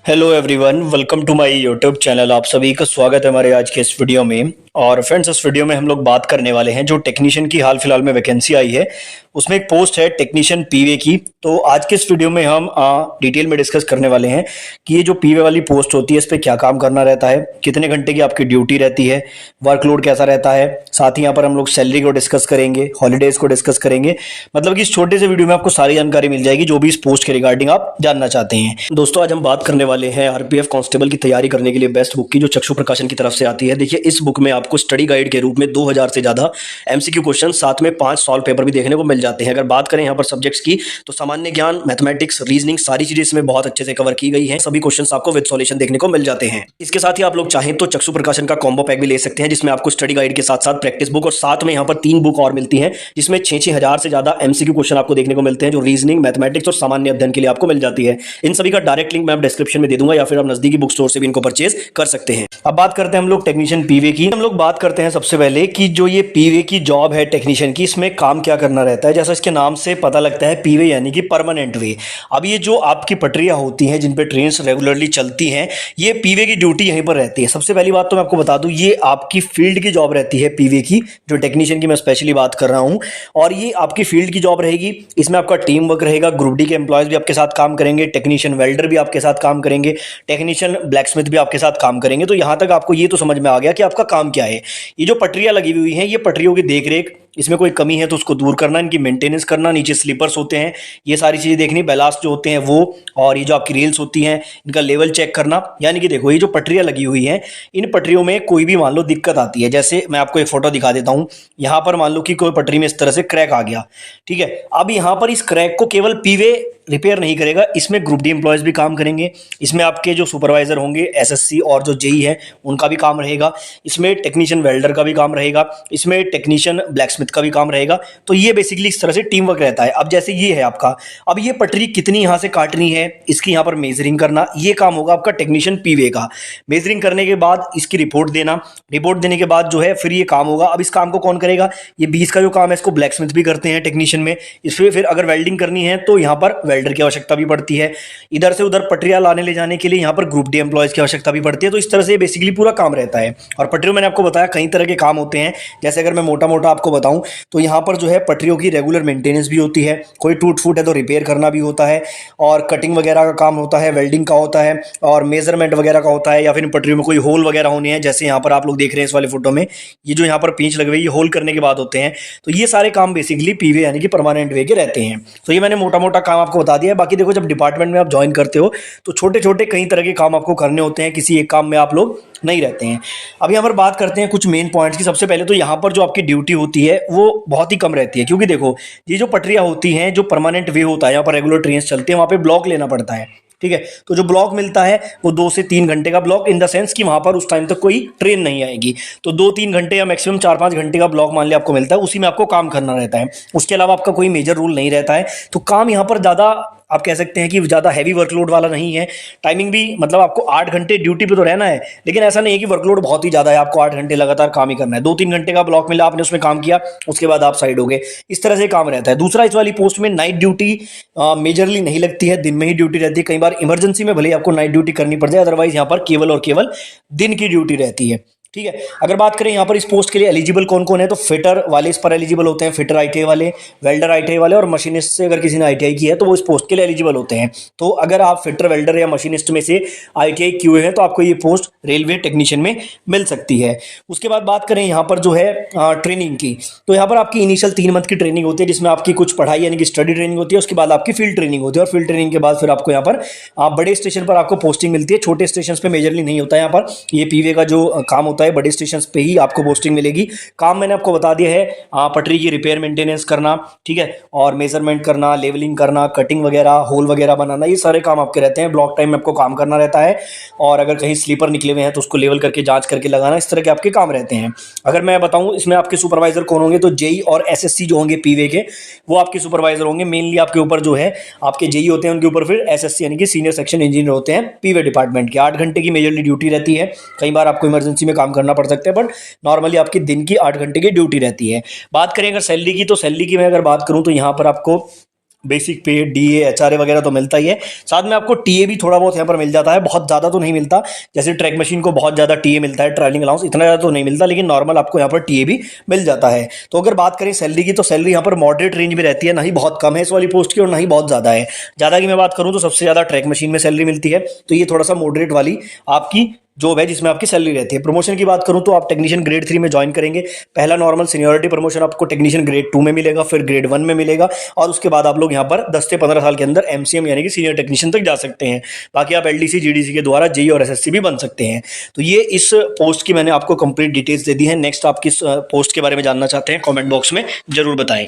Hello everyone, welcome to my YouTube channel. आप सभी का स्वागत है हमारे आज के इस वीडियो में। और फ्रेंड्स, इस वीडियो में हम लोग बात करने वाले हैं जो टेक्नीशियन की हाल फिलहाल में वैकेंसी आई है, उसमें एक पोस्ट है टेक्नीशियन पीवे की। तो आज के इस वीडियो में हम डिटेल में डिस्कस करने वाले हैं कि ये जो पीवे वाली पोस्ट होती है इस पर क्या काम करना रहता है, कितने घंटे की आपकी ड्यूटी रहती है, वर्कलोड कैसा रहता है। साथ ही यहाँ पर हम लोग सैलरी को डिस्कस करेंगे, हॉलीडेज को डिस्कस करेंगे। मतलब कि इस छोटे से वीडियो में आपको सारी जानकारी मिल जाएगी जो भी इस पोस्ट के रिगार्डिंग आप जानना चाहते हैं। दोस्तों, आज हम बात करने वाले हैं आरपीएफ कांस्टेबल की तैयारी करने के लिए बेस्ट बुक की, जो चक्षु प्रकाशन की तरफ से आती है। देखिए, इस बुक में आपको स्टडी गाइड के रूप में 2000 से ज्यादा एमसीक्यू क्वेश्चन, साथ में 5 सॉल्व पेपर भी देखने को मिल जाते हैं। अगर बात करें यहाँ पर सब्जेक्ट्स की, तो सामान्य ज्ञान, मैथमेटिक्स, रीजनिंग, सारी चीजें इसमें बहुत अच्छे से कवर की गई हैं। सभी क्वेश्चंस आपको विद सॉल्यूशन देखने को मिल जाते हैं। इसके साथ ही आप लोग चाहें तो चक्षु प्रकाशन का कॉम्बो पैक भी ले सकते हैं, जिसमें आपको स्टडी गाइड के साथ साथ प्रैक्टिस बुक और साथ में यहाँ पर 3 बुक और मिलती हैं, जिसमें 6-6 हजार से ज्यादा एमसीक्यू क्वेश्चन आपको देखने को मिलते हैं, जो रीजनिंग, मैथमेटिक्स और सामान्य अध्ययन के लिए आपको मिल जाती है। इन सभी का डायरेक्ट लिंक मैं डिस्क्रिप्शन में दे दूंगा, या फिर आप नजदीकी बुक स्टोर से भी इनको परचेज कर सकते हैं। अब बात करते हैं हम लोग टेक्नीशियन पीवे की। हम लोग बात करते हैं सबसे पहले कि जो ये पीवे की जॉब है टेक्नीशियन की, इसमें काम क्या करना रहता है। जैसा इसके नाम से पता लगता है, पीवे यानी कि परमानेंट वे। अब ये जो आपकी पटरियां होती हैं जिन पे ट्रेन्स रेगुलरली चलती हैं, ये पीवे की ड्यूटी यहीं पर रहती है। सबसे पहली बात तो मैं आपको बता दूं, ये आपकी फील्ड की जॉब रहती है पीवे की, जो टेक्नीशियन की मैं स्पेशली बात कर रहा हूं। और ये आपकी फील्ड की जॉब रहेगी। इसमें आपका टीम वर्क रहेगा, ग्रुप डी के एम्प्लॉयज भी आपके साथ काम करेंगे, टेक्नीशियन वेल्डर भी आपके साथ काम करेंगे, टेक्नीशियन ब्लैकस्मिथ भी आपके साथ काम करेंगे। तो यहां तक आपको ये तो समझ में आ गया कि आपका काम क्या है। ये जो पटरियां लगी हुई हैं, ये पटरियों की देखरेख, इसमें कोई कमी है तो उसको दूर करना, इनकी मेंटेनेंस करना, नीचे स्लीपर्स होते हैं ये सारी चीजें देखनी, बैलास्ट जो होते हैं वो, और ये जो आपकी रेल्स होती हैं इनका लेवल चेक करना। यानी कि देखो, ये जो पटरियां लगी हुई हैं, इन पटरियों में कोई भी मान लो दिक्कत आती है। जैसे मैं आपको एक फोटो दिखा देता हूं, यहां पर मान लो कि कोई पटरी में इस तरह से क्रैक आ गया, ठीक है। अब यहां पर इस क्रैक को केवल पीवे रिपेयर नहीं करेगा, इसमें ग्रुप डी एम्प्लॉयज भी काम करेंगे, इसमें आपके जो सुपरवाइजर होंगे एसएससी और जो जेई है उनका भी काम रहेगा, इसमें टेक्नीशियन वेल्डर का भी काम रहेगा, इसमें टेक्नीशियन ब्लैकस्मिथ का भी काम रहेगा। तो ये बेसिकली इस तरह से टीम वर्क रहता है। अब जैसे ये है आपका, अब ये पटरी कितनी यहाँ से काटनी है, इसकी यहाँ पर मेजरिंग करना, ये काम होगा आपका टेक्नीशियन पीवे का। मेजरिंग करने के बाद इसकी रिपोर्ट देना, रिपोर्ट देने के बाद जो है फिर ये काम होगा। अब इस काम को कौन करेगा, ये 20 का जो काम है इसको ब्लैकस्मिथ भी करते हैं टेक्नीशियन में। इसमें फिर अगर वेल्डिंग करनी है तो यहाँ पर वेल्डर की आवश्यकता भी पड़ती है। इधर से उधर पटरियां लाने ले जाने के लिए यहाँ पर ग्रुप डी एम्प्लॉयज की आवश्यकता भी पड़ती है। तो इस तरह से बेसिकली पूरा काम रहता है। और पटरियों मैंने आपको बताया कई तरह के काम होते हैं। जैसे अगर मैं मोटा मोटा आपको बताऊं, तो यहाँ पर जो है पटरियों की रेगुलर मेंटेनेंस भी होती है, कोई टूट फूट है तो रिपेयर करना भी होता है, और कटिंग वगैरह का काम होता है, वेल्डिंग का होता है, और मेजरमेंट वगैरह का होता है, या फिर पटरियों में कोई होल वगैरह होने हैं। जैसे यहाँ पर आप लोग देख रहे हैं इस वाले फोटो में, ये जो यहाँ पर पींच लगे हुए ये होल करने के बाद होते हैं। तो ये सारे काम बेसिकली पीवे यानी कि परमानेंट वे के रहते हैं। तो ये मैंने मोटा मोटा काम आपको बता दिया है। बाकी देखो, जब डिपार्टमेंट में आप ज्वाइन करते हो तो छोटे छोटे कई तरह के काम आपको करने होते हैं, किसी एक काम में आप लोग नहीं रहते हैं। अब यहाँ पर बात करते हैं कुछ मेन पॉइंट्स की। सबसे पहले तो यहाँ पर जो आपकी ड्यूटी होती है वो बहुत ही कम रहती है, क्योंकि देखो, ये जो पटरियां होती हैं, जो परमानेंट वे होता है, यहाँ पर रेगुलर ट्रेन चलते हैं, वहाँ पे ब्लॉक लेना पड़ता है, ठीक है। तो जो ब्लॉक मिलता है वो 2 से 3 घंटे का ब्लॉक, इन द सेंस कि वहां पर उस टाइम तक कोई ट्रेन नहीं आएगी। तो 2-3 घंटे या मैक्सिमम 4-5 घंटे का ब्लॉक मान लिया आपको मिलता है, उसी में आपको काम करना रहता है। उसके अलावा आपका कोई मेजर रूल नहीं रहता है। तो काम यहाँ पर ज़्यादा, आप कह सकते हैं कि ज़्यादा हैवी वर्कलोड वाला नहीं है। टाइमिंग भी, मतलब आपको 8 घंटे ड्यूटी पे तो रहना है, लेकिन ऐसा नहीं है कि वर्कलोड बहुत ही ज़्यादा है, आपको 8 घंटे लगातार काम ही करना है। 2-3 घंटे का ब्लॉक मिला, आपने उसमें काम किया, उसके बाद आप साइड हो गए, इस तरह से काम रहता है। दूसरा, इस वाली पोस्ट में नाइट ड्यूटी मेजरली नहीं लगती है, दिन में ही ड्यूटी रहती है। कई बार इमरजेंसी में भले आपको नाइट ड्यूटी करनी पड़ जाए, अदरवाइज यहाँ पर केवल और केवल दिन की ड्यूटी रहती है, ठीक है। अगर बात करें यहाँ पर इस पोस्ट के लिए एलिजिबल कौन कौन है, तो फिटर वाले इस पर एलिजिबल होते हैं, फिटर आईटीआई वाले, वेल्डर आईटीआई वाले, और मशीनिस्ट से अगर किसी ने आईटीआई की है तो वो इस पोस्ट के लिए एलिजिबल होते हैं। तो अगर आप फिटर, वेल्डर या मशीनिस्ट में से आईटीआई किए हुए हैं तो आपको ये पोस्ट रेलवे टेक्नीशियन में मिल सकती है। उसके बाद बात करें यहाँ पर जो है ट्रेनिंग की, तो यहाँ पर आपकी इनिशियल 3 मंथ की ट्रेनिंग होती है, जिसमें आपकी कुछ पढ़ाई यानी कि स्टडी ट्रेनिंग होती है। उसके बाद आपकी फील्ड ट्रेनिंग होती है, और फील्ड ट्रेनिंग के बाद फिर आपको यहाँ पर बड़े स्टेशन पर आपको पोस्टिंग मिलती है। छोटे स्टेशन पर मेजरली नहीं होता है। यहाँ पर ये पीवे का जो काम होता है, बड़े स्टेशन पे ही आपको पोस्टिंग मिलेगी। काम मैंने आपको बता दिया है, पटरी की रिपेयर मेंटेनेंस करना, ठीक है, और मेजरमेंट करना, लेवलिंग करना, कटिंग वगैरह, होल वगैरह बनाना, ये सारे काम आपके रहते हैं। ब्लॉक टाइम में आपको काम करना रहता है, और अगर कहीं स्लीपर निकले हुए हैं तो उसको लेवल करके जांच करके लगाना, इस तरह के आपके काम रहते हैं। अगर मैं बताऊं इसमें आपके सुपरवाइजर कौन होंगे, तो जेई और एसएससी जो होंगे पीवे के, वो आपके सुपरवाइजर होंगे। मेनली आपके ऊपर जो है आपके जेई होते हैं, उनके ऊपर फिर एसएससी यानी कि सीनियर सेक्शन इंजीनियर होते हैं पीवे डिपार्टमेंट के। 8 घंटे की मेजरली ड्यूटी रहती है। कई बार आपको इमरजेंसी में काम करना पड़ सकता है, बट नॉर्मली आपकी दिन की 8 घंटे की ड्यूटी रहती है। बात करें अगर सैलरी की, तो सैलरी की मैं अगर बात करूं तो यहाँ पर आपको बेसिक पे डीए एचआरए वगैरह तो मिलता ही है। साथ में आपको टीए भी थोड़ा बहुत यहाँ पर मिल जाता है, बहुत ज़्यादा तो नहीं मिलता। जैसे ट्रैक मशीन को बहुत ज़्यादा टीए मिलता है, ट्रैवलिंग अलाउंस इतना ज़्यादा तो नहीं मिलता, लेकिन नॉर्मल आपको यहाँ पर टीए भी मिल जाता है। तो अगर बात करें सैलरी की, तो सैलरी यहाँ पर मॉडरेट रेंज में रहती है, ना ही बहुत कम है इस वाली पोस्ट की और ना ही बहुत ज़्यादा है। ज़्यादा की मैं बात करूँ तो सबसे ज़्यादा ट्रैक मशीन में सैलरी मिलती है, तो ये थोड़ा सा मॉडरेट वाली आपकी जॉब है जिसमें आपकी सैलरी रहती है। प्रमोशन की बात करूं तो आप टेक्नीशियन ग्रेड 3 में ज्वाइन करेंगे। पहला नॉर्मल सीनियरिटी प्रमोशन आपको टेक्नीशियन ग्रेड 2 में मिलेगा, फिर ग्रेड 1 में मिलेगा, और उसके बाद आप लोग यहां पर 10 से 15 साल के अंदर एमसीएम यानी कि सीनियर टेक्नीशियन तक जा सकते हैं। बाकी आप एलडीसी जीडीसी के द्वारा जेई और एसएससी भी बन सकते हैं। तो ये इस पोस्ट की मैंने आपको कंप्लीट डिटेल्स दे दी है। नेक्स्ट आप किस पोस्ट के बारे में जानना चाहते हैं, कॉमेंट बॉक्स में जरूर बताएं।